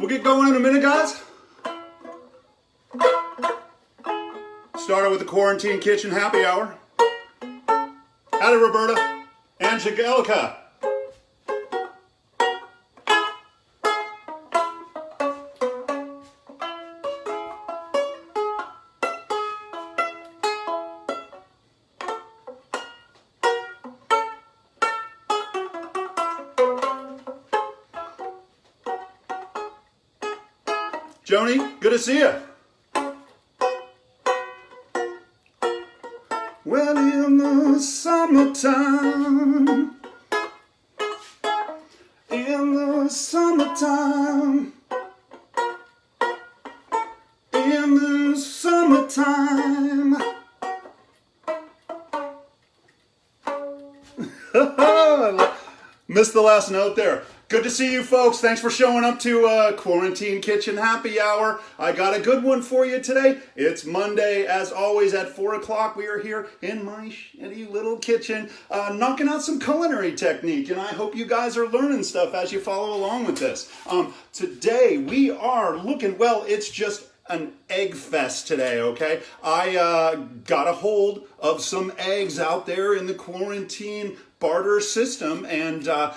We'll get going in a minute, guys. Started with the Quarantine Kitchen Happy Hour. Howdy, Roberta. Angelica. Joni, good to see you. Well, in the summertime, in the summertime, in the summertime. Missed the last note there. Good to see you folks. Thanks for showing up to Quarantine Kitchen Happy Hour. I got a good one for you today. It's Monday, as always, at 4 o'clock. We are here in my shitty little kitchen, knocking out some culinary technique, and I hope you guys are learning stuff as you follow along with this. Today, we are looking, well, it's just an egg fest today, okay? I got a hold of some eggs out there in the quarantine barter system, and I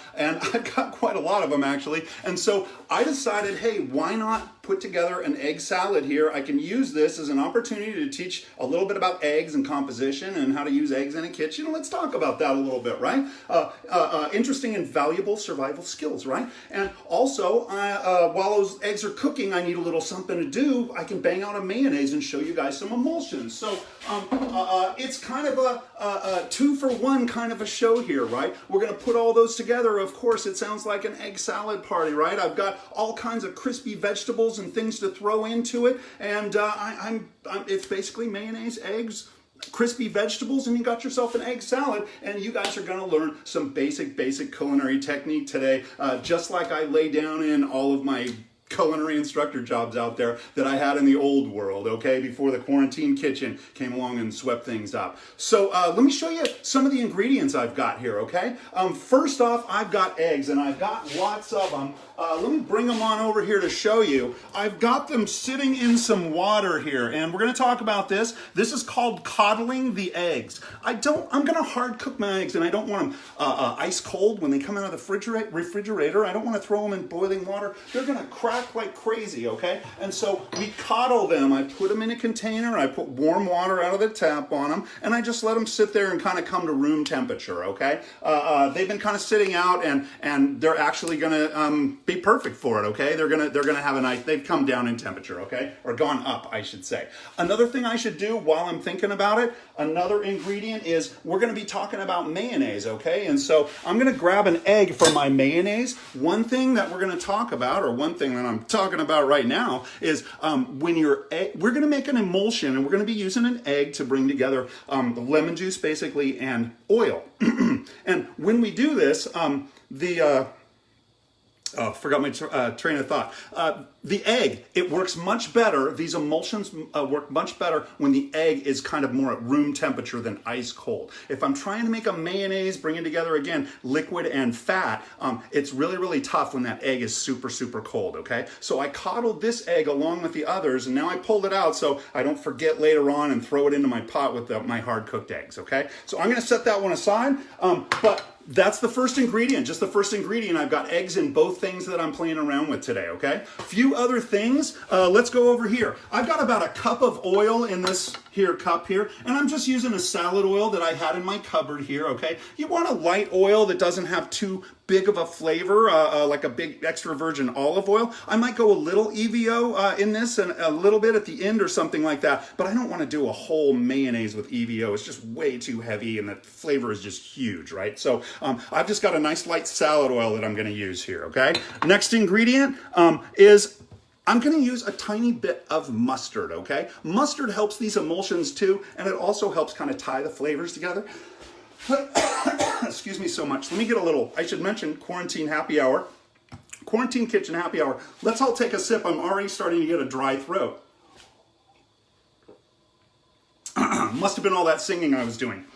got quite a lot of them actually. And so I decided, hey, why not put together an egg salad here? I can use this as an opportunity to teach a little bit about eggs and composition and how to use eggs in a kitchen. Let's talk about that a little bit, right? Interesting and valuable survival skills, right? And also, while those eggs are cooking, I need a little something to do. I can bang out a mayonnaise and show you guys some emulsions. So it's kind of a 2-for-1 kind of a show here, right? We're going to put all those together. Of course, it sounds like an egg salad party, right? I've got all kinds of crispy vegetables and things to throw into it, and it's basically mayonnaise, eggs, crispy vegetables, and you got yourself an egg salad. And you guys are going to learn some basic culinary technique today, just like I lay down in all of my culinary instructor jobs out there that I had in the old world, okay, before the Quarantine Kitchen came along and swept things up. So let me show you some of the ingredients I've got here, okay? First off, I've got eggs, and I've got lots of them. Let me bring them on over here to show you. I've got them sitting in some water here, and we're going to talk about this. This is called coddling the eggs. I'm going to hard cook my eggs, and I don't want them ice cold when they come out of the refrigerator. I don't want to throw them in boiling water. They're going to crack like crazy, okay? And so we coddle them. I put them in a container. I put warm water out of the tap on them, and I just let them sit there and kind of come to room temperature, okay? They've been kind of sitting out, and they're actually going to be perfect for it, okay? They're gonna have a nice, they've come down in temperature, okay? Or gone up, I should say. Another thing I should do while I'm thinking about it, another ingredient is we're gonna be talking about mayonnaise, okay? And so I'm gonna grab an egg for my mayonnaise. One thing that we're gonna talk about, or one thing that I'm talking about right now, is when we're gonna make an emulsion, and we're gonna be using an egg to bring together the lemon juice, basically, and oil. And when we do this, forgot my train of thought. The egg, it works much better. These emulsions work much better when the egg is kind of more at room temperature than ice cold. If I'm trying to make a mayonnaise, bringing together, again, liquid and fat, it's really tough when that egg is super cold, okay? So I coddled this egg along with the others, and now I pulled it out so I don't forget later on and throw it into my pot with my hard-cooked eggs, okay? So I'm going to set that one aside, but that's the first ingredient, just the first ingredient. I've got eggs in both things that I'm playing around with today, okay? Few other things. Let's go over here. I've got about a cup of oil in this cup here, and I'm just using a salad oil that I had in my cupboard here, okay? You want a light oil that doesn't have too big of a flavor, like a big extra virgin olive oil. I might go a little EVO in this and a little bit at the end or something like that, but I don't want to do a whole mayonnaise with EVO. It's just way too heavy and the flavor is just huge, right? So I've just got a nice light salad oil that I'm going to use here, okay? Next ingredient is I'm going to use a tiny bit of mustard, okay? Mustard helps these emulsions too, and it also helps kind of tie the flavors together. Excuse me so much. Let me get a little, I should mention Quarantine Happy Hour. Quarantine Kitchen Happy Hour. Let's all take a sip. I'm already starting to get a dry throat. Must have been all that singing I was doing.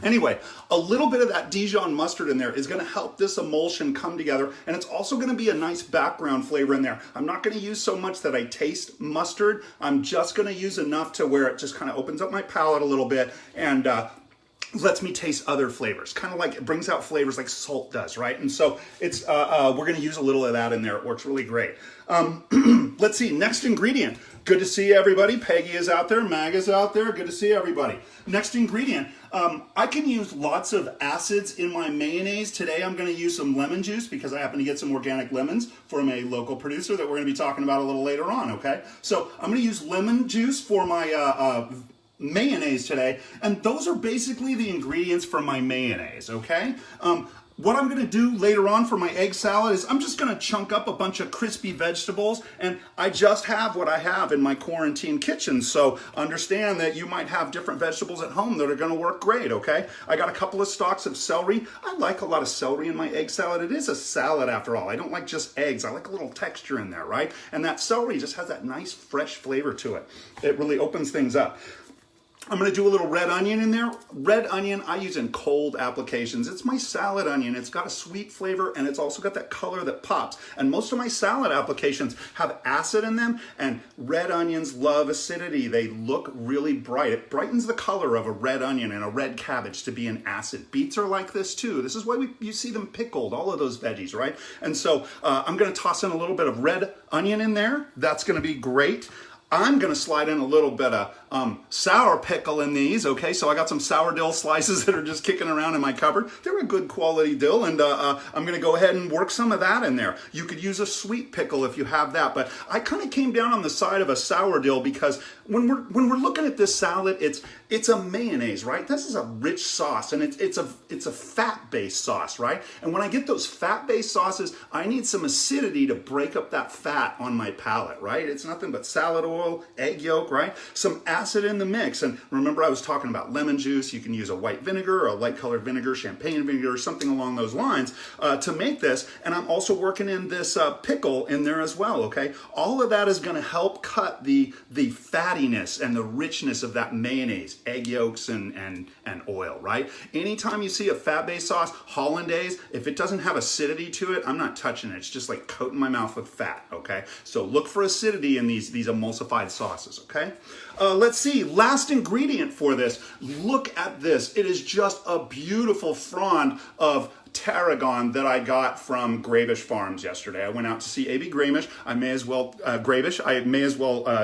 Anyway, a little bit of that Dijon mustard in there is going to help this emulsion come together, and it's also going to be a nice background flavor in there. I'm not going to use so much that I taste mustard. I'm just going to use enough to where it just kind of opens up my palate a little bit and lets me taste other flavors. Kind of like it brings out flavors like salt does, right? And so it's we're going to use a little of that in there. It works really great. Let's see, next ingredient. Good to see everybody. Peggy is out there, Mag is out there. Good to see everybody. Next ingredient, I can use lots of acids in my mayonnaise. Today I'm going to use some lemon juice because I happen to get some organic lemons from a local producer that we're going to be talking about a little later on, okay? So I'm going to use lemon juice for my mayonnaise today, and those are basically the ingredients for my mayonnaise, okay? What I'm gonna do later on for my egg salad is I'm just gonna chunk up a bunch of crispy vegetables, and I just have what I have in my quarantine kitchen, so understand that you might have different vegetables at home that are gonna work great, okay? I got a couple of stalks of celery. I like a lot of celery in my egg salad. It is a salad after all. I don't like just eggs. I like a little texture in there, right? And that celery just has that nice fresh flavor to it. It really opens things up. I'm going to do a little red onion in there. Red onion I use in cold applications. It's my salad onion. It's got a sweet flavor and it's also got that color that pops. And most of my salad applications have acid in them, and red onions love acidity. They look really bright. It brightens the color of a red onion and a red cabbage to be an acid. Beets are like this too. This is why you see them pickled, all of those veggies, right? And so I'm going to toss in a little bit of red onion in there. That's going to be great. I'm going to slide in a little bit of sour pickle in these, okay? So I got some sour dill slices that are just kicking around in my cupboard. They're a good quality dill, and I'm going to go ahead and work some of that in there. You could use a sweet pickle if you have that, but I kind of came down on the side of a sour dill because when we're looking at this salad, it's a mayonnaise, right? This is a rich sauce, and it's a fat-based sauce, right? And when I get those fat-based sauces, I need some acidity to break up that fat on my palate, right? It's nothing but salad oil, egg yolk, right? Some acid in the mix. And remember, I was talking about lemon juice. You can use a white vinegar or a light colored vinegar, champagne vinegar, something along those lines to make this. And I'm also working in this pickle in there as well, okay? All of that is going to help cut the fattiness and the richness of that mayonnaise, egg yolks and oil, right? Anytime you see a fat-based sauce, hollandaise, if it doesn't have acidity to it, I'm not touching it. It's just like coating my mouth with fat, okay? So look for acidity in these emulsified sauces, okay? Let's see, last ingredient for this. Look at this. It is just a beautiful frond of tarragon that I got from Grabish Farms yesterday. I went out to see A.B. Gramish. I may as well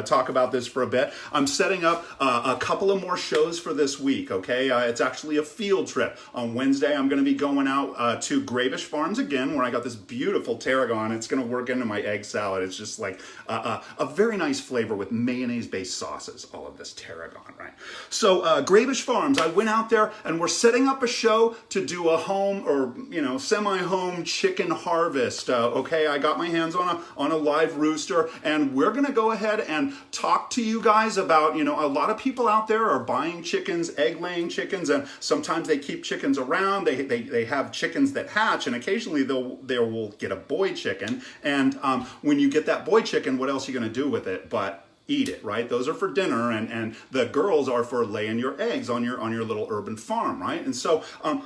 talk about this for a bit. I'm setting up a couple of more shows for this week, okay? It's actually a field trip. On Wednesday, I'm going to be going out to Grabish Farms again, where I got this beautiful tarragon. It's going to work into my egg salad. It's just like a very nice flavor with mayonnaise-based sauces, all of this tarragon, right? So Grabish Farms, I went out there and we're setting up a show to do a home or semi-home chicken harvest. Okay, I got my hands on a live rooster, and we're gonna go ahead and talk to you guys about, a lot of people out there are buying chickens, egg-laying chickens, and sometimes they keep chickens around. They have chickens that hatch, and occasionally they will get a boy chicken. And when you get that boy chicken, what else are you gonna do with it but eat it, right? Those are for dinner, and the girls are for laying your eggs on your little urban farm, right? And so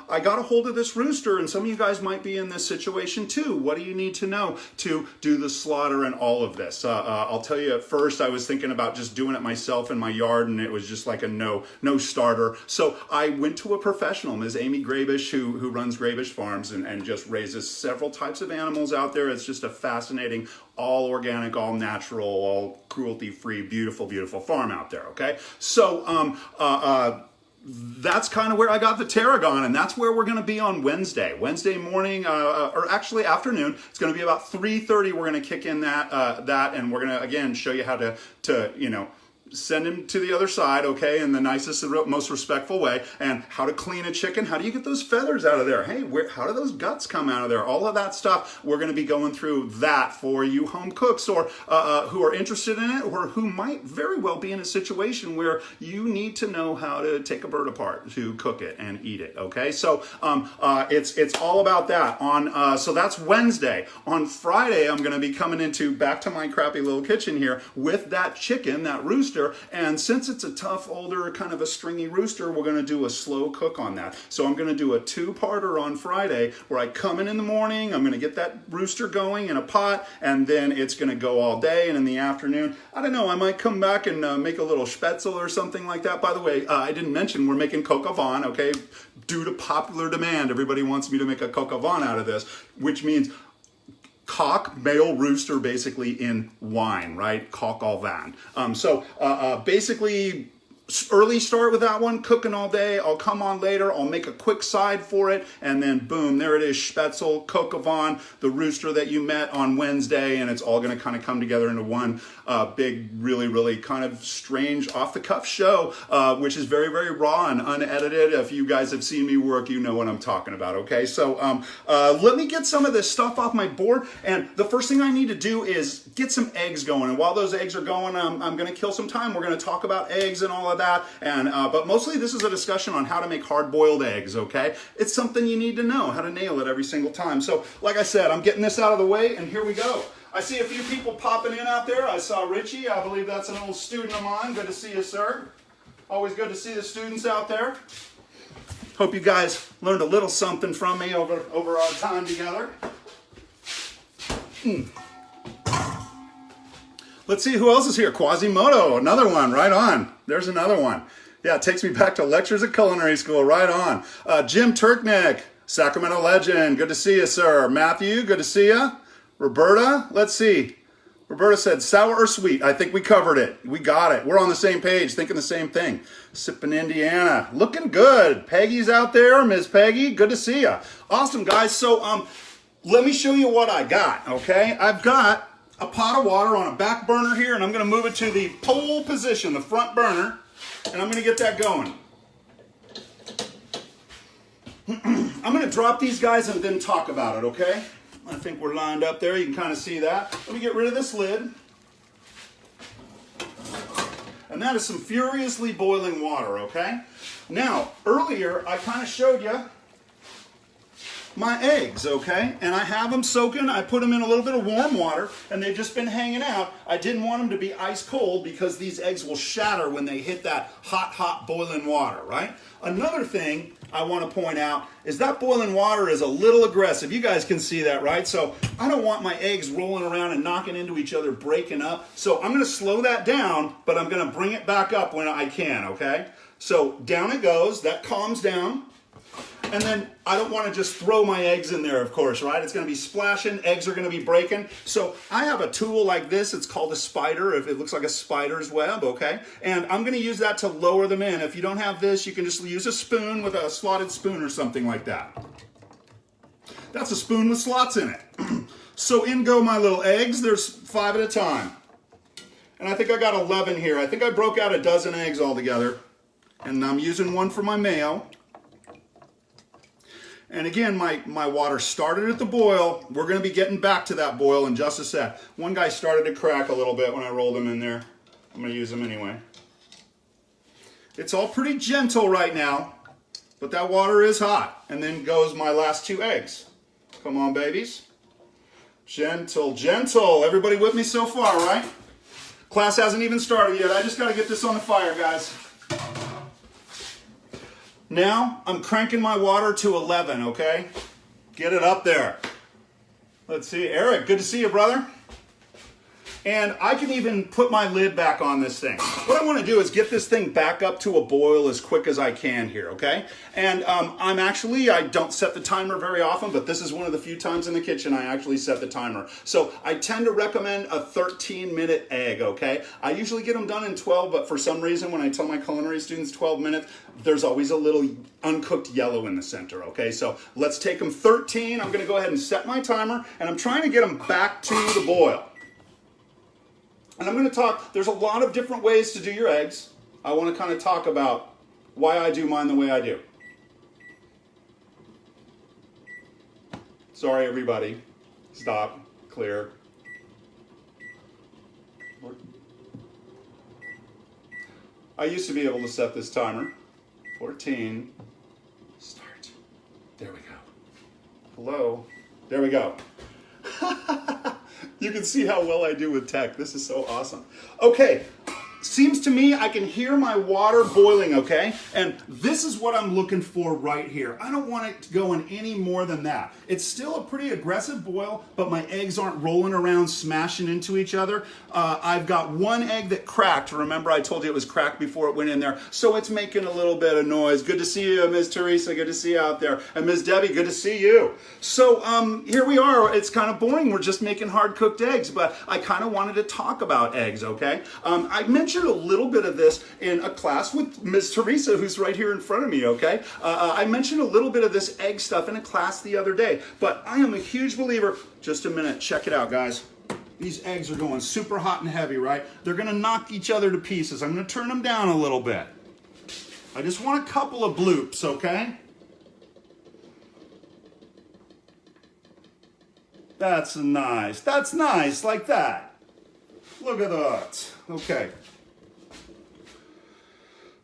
I got a hold of this rooster, and some of you guys might be in this situation too. What do you need to know to do the slaughter and all of this? I'll tell you, at first I was thinking about just doing it myself in my yard, and it was just like a no starter. So I went to a professional, Ms. Amy Grabish, who runs Grabish Farms and just raises several types of animals out there. It's just a fascinating, all organic, all natural, all cruelty-free, beautiful, beautiful farm out there, okay? So that's kind of where I got the tarragon, and that's where we're going to be on Wednesday. Wednesday morning, or actually afternoon. It's going to be about 3:30. We're going to kick in that, and we're going to, again, show you how to send him to the other side, okay, in the nicest and most respectful way, and how to clean a chicken. How do you get those feathers out of there? Hey, how do those guts come out of there? All of that stuff, we're going to be going through that for you home cooks or who are interested in it, or who might very well be in a situation where you need to know how to take a bird apart to cook it and eat it, okay? So it's all about that. So that's Wednesday. On Friday, I'm going to be coming back to my crappy little kitchen here with that chicken, that rooster, rooster. And since it's a tough, older, kind of a stringy rooster, we're going to do a slow cook on that. So I'm going to do a two-parter on Friday where I come in the morning, I'm going to get that rooster going in a pot, and then it's going to go all day. And in the afternoon, I don't know, I might come back and make a little spätzle or something like that. By the way, I didn't mention we're making coq au vin, okay? Due to popular demand, everybody wants me to make a coq au vin out of this, which means cock, male rooster, basically in wine, right? Coq au vin. Basically, early start with that one, cooking all day. I'll come on later, I'll make a quick side for it, and then boom, there it is, spätzle, coq au vin, the rooster that you met on Wednesday, and it's all gonna kind of come together into one big, really, really kind of strange, off-the-cuff show, which is very, very raw and unedited. If you guys have seen me work, you know what I'm talking about, okay? So let me get some of this stuff off my board, and the first thing I need to do is get some eggs going, and while those eggs are going, I'm gonna kill some time. We're gonna talk about eggs and all of that, and but mostly this is a discussion on how to make hard-boiled eggs, okay? It's something you need to know, how to nail it every single time. So, like I said, I'm getting this out of the way, and here we go. I see a few people popping in out there. I saw Richie. I believe that's an old student of mine. Good to see you, sir. Always good to see the students out there. Hope you guys learned a little something from me over our time together. Let's see who else is here. Quasimodo, another one, right on. There's another one. Yeah, it takes me back to lectures at culinary school, right on. Jim Turknick, Sacramento legend, good to see you, sir. Matthew, good to see you. Roberta, let's see. Roberta said sour or sweet. I think we covered it. We got it. We're on the same page, thinking the same thing. Sipping Indiana, looking good. Peggy's out there, Miss Peggy, good to see you. Awesome, guys. So let me show you what I got, okay? I've got a pot of water on a back burner here, and I'm going to move it to the pole position, the front burner, and I'm going to get that going. I'm going to drop these guys and then talk about it, okay? I think we're lined up there. You can kind of see that. Let me get rid of this lid. And that is some furiously boiling water, okay? Now, earlier I kind of showed you my eggs, okay? And I have them soaking. I put them in a little bit of warm water, and they've just been hanging out. I didn't want them to be ice cold because these eggs will shatter when they hit that hot, hot boiling water, right? Another thing I want to point out is that boiling water is a little aggressive. You guys can see that, right? So I don't want my eggs rolling around and knocking into each other, breaking up. So I'm going to slow that down, but I'm going to bring it back up when I can, okay? So down it goes. That calms down. And then I don't want to just throw my eggs in there, of course, right? It's going to be splashing. Eggs are going to be breaking. So I have a tool like this. It's called a spider. If it looks like a spider's web, okay? And I'm going to use that to lower them in. If you don't have this, you can just use a spoon with a slotted spoon or something like that. That's a spoon with slots in it. So in go my little eggs. There's 5 at a time. And I think I got 11 here. I think I broke out a dozen eggs altogether. And I'm using one for my mayo. And again, my water started at the boil. We're going to be getting back to that boil in just a sec. One guy started to crack a little bit when I rolled them in there. I'm going to use them anyway. It's all pretty gentle right now, but that water is hot. And then goes my last 2 eggs. Come on, babies. Gentle, gentle. Everybody with me so far, right? Class hasn't even started yet. I just got to get this on the fire, guys. Now, I'm cranking my water to 11, okay? Get it up there. Let's see, Eric, good to see you, brother. And I can even put my lid back on this thing. What I want to do is get this thing back up to a boil as quick as I can here, okay? And I don't set the timer very often, but this is one of the few times in the kitchen I actually set the timer. So I tend to recommend a 13-minute egg, okay? I usually get them done in 12, but for some reason when I tell my culinary students 12 minutes, there's always a little uncooked yellow in the center, okay? So let's take them 13. I'm going to go ahead and set my timer, and I'm trying to get them back to the boil. And I'm going to talk, there's a lot of different ways to do your eggs. I want to kind of talk about why I do mine the way I do. Sorry, everybody. Stop. Clear. I used to be able to set this timer. 14. Start. There we go. Hello. There we go. You can see how well I do with tech. This is so awesome. Okay, seems to me I can hear my water boiling, okay? And this is what I'm looking for right here. I don't want it to go in any more than that. It's still a pretty aggressive boil, but my eggs aren't rolling around smashing into each other. I've got one egg that cracked. Remember I told you it was cracked before it went in there, so it's making a little bit of noise. Good to see you, Ms. Teresa. Good to see you out there. And Ms. Debbie, good to see you. So here we are. It's kind of boring. We're just making hard-cooked eggs, but I kind of wanted to talk about eggs, okay? I mentioned a little bit of this in a class with Ms. Teresa, who's right here in front of me, okay? I mentioned a little bit of this egg stuff in a class the other day, but I am a huge believer. Just a minute, check it out, guys. These eggs are going super hot and heavy, right? They're gonna knock each other to pieces. I'm gonna turn them down a little bit. I just want a couple of bloops, okay? That's nice, like that. Look at that, okay.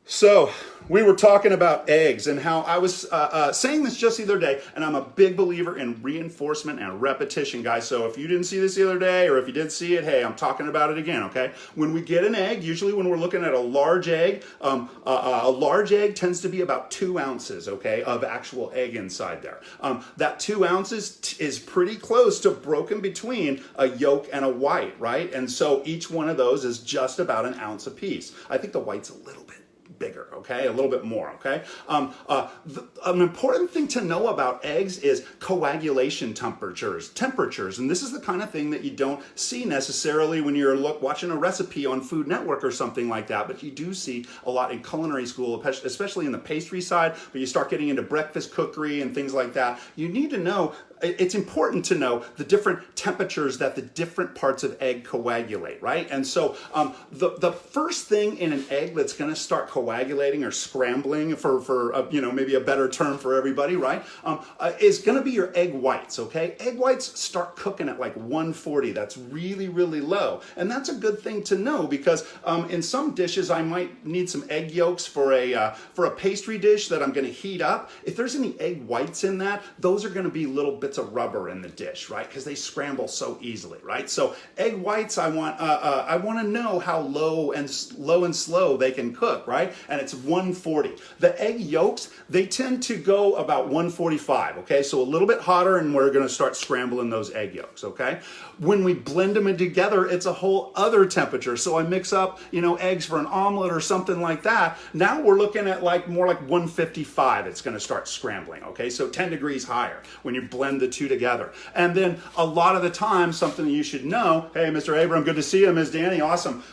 So, we were talking about eggs and how I was saying this just the other day, and I'm a big believer in reinforcement and repetition, guys. So if you didn't see this the other day, or if you did see it, hey, I'm talking about it again, okay? When we get an egg, usually when we're looking at a large egg tends to be about 2 ounces, okay, of actual egg inside there. That 2 ounces is pretty close to broken between a yolk and a white, right? And so each one of those is just about an ounce apiece. I think the white's a little bit bigger, okay? A little bit more, okay? An important thing to know about eggs is coagulation temperatures, and this is the kind of thing that you don't see necessarily when you're watching a recipe on Food Network or something like that, but you do see a lot in culinary school, especially in the pastry side, but you start getting into breakfast cookery and things like that. You need to know, it's important to know the different temperatures that the different parts of egg coagulate, right? And so the first thing in an egg that's gonna start coagulating or scrambling, for maybe a better term for everybody, right, is gonna be your egg whites, okay? Egg whites start cooking at like 140. That's really, really low. And that's a good thing to know because in some dishes I might need some egg yolks for a pastry dish that I'm gonna heat up. If there's any egg whites in that, those are gonna be little bits of rubber in the dish, right? Because they scramble so easily, right? So egg whites, I want to know how low and slow they can cook, right? And it's 140. The egg yolks, they tend to go about 145, okay? So a little bit hotter, and we're going to start scrambling those egg yolks, okay? When we blend them in together, it's a whole other temperature. So I mix up, eggs for an omelet or something like that. Now we're looking at more like 155. It's going to start scrambling, okay? So 10 degrees higher when you blend the two together. And then a lot of the time, something you should know, hey, Mr. Abram, good to see you. Ms. Danny, awesome.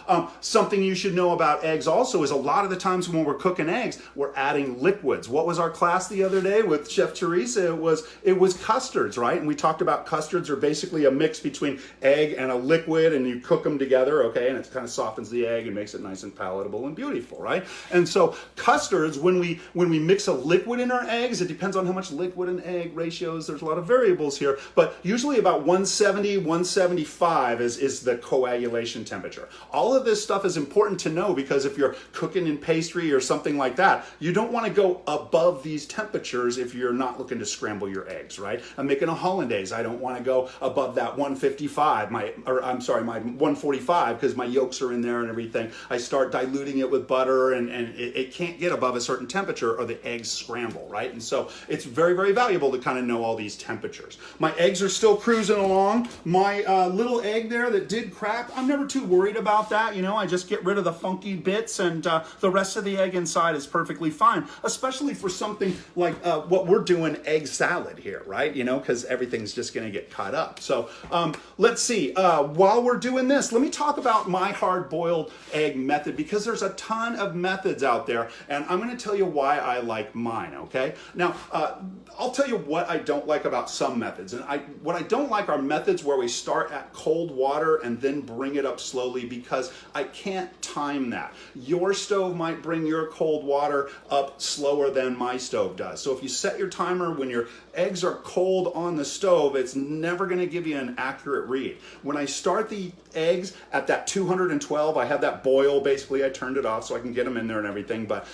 Something you should know about eggs also is a lot of the times when we're cooking eggs, we're adding liquids. What was our class the other day with Chef Teresa? It was custards, right? And we talked about custards are basically a mix between egg and a liquid, and you cook them together, okay? And it kind of softens the egg and makes it nice and palatable and beautiful, right? And so custards, when we mix a liquid in our eggs, it depends on how much liquid and egg ratios. There's a lot of variables here, but usually about 170, 175 is the coagulation temperature. All of this stuff is important to know because if you're cooking in pastry or something like that, you don't want to go above these temperatures if you're not looking to scramble your eggs, right? I'm making a hollandaise. I don't want to go above that 155, my 145, because my yolks are in there and everything. I start diluting it with butter and it can't get above a certain temperature or the eggs scramble, right? And so it's very, very valuable to kind of know all these temperatures. My eggs are still cruising along. My little egg there that did crack, I'm never too worried about that. I just get rid of the funky bits and the rest of the egg inside is perfectly fine, especially for something like what we're doing, egg salad here, right? Because everything's just going to get cut up. So let's see. While we're doing this, let me talk about my hard-boiled egg method because there's a ton of methods out there, and I'm going to tell you why I like mine, okay? Now, I'll tell you what I don't like about some methods. And what I don't like are methods where we start at cold water and then bring it up slowly because I can't time that. Your stove might bring your cold water up slower than my stove does. So if you set your timer when your eggs are cold on the stove, it's never going to give you an accurate read. When I start the eggs at that 212, I have that boil, basically I turned it off so I can get them in there and everything, but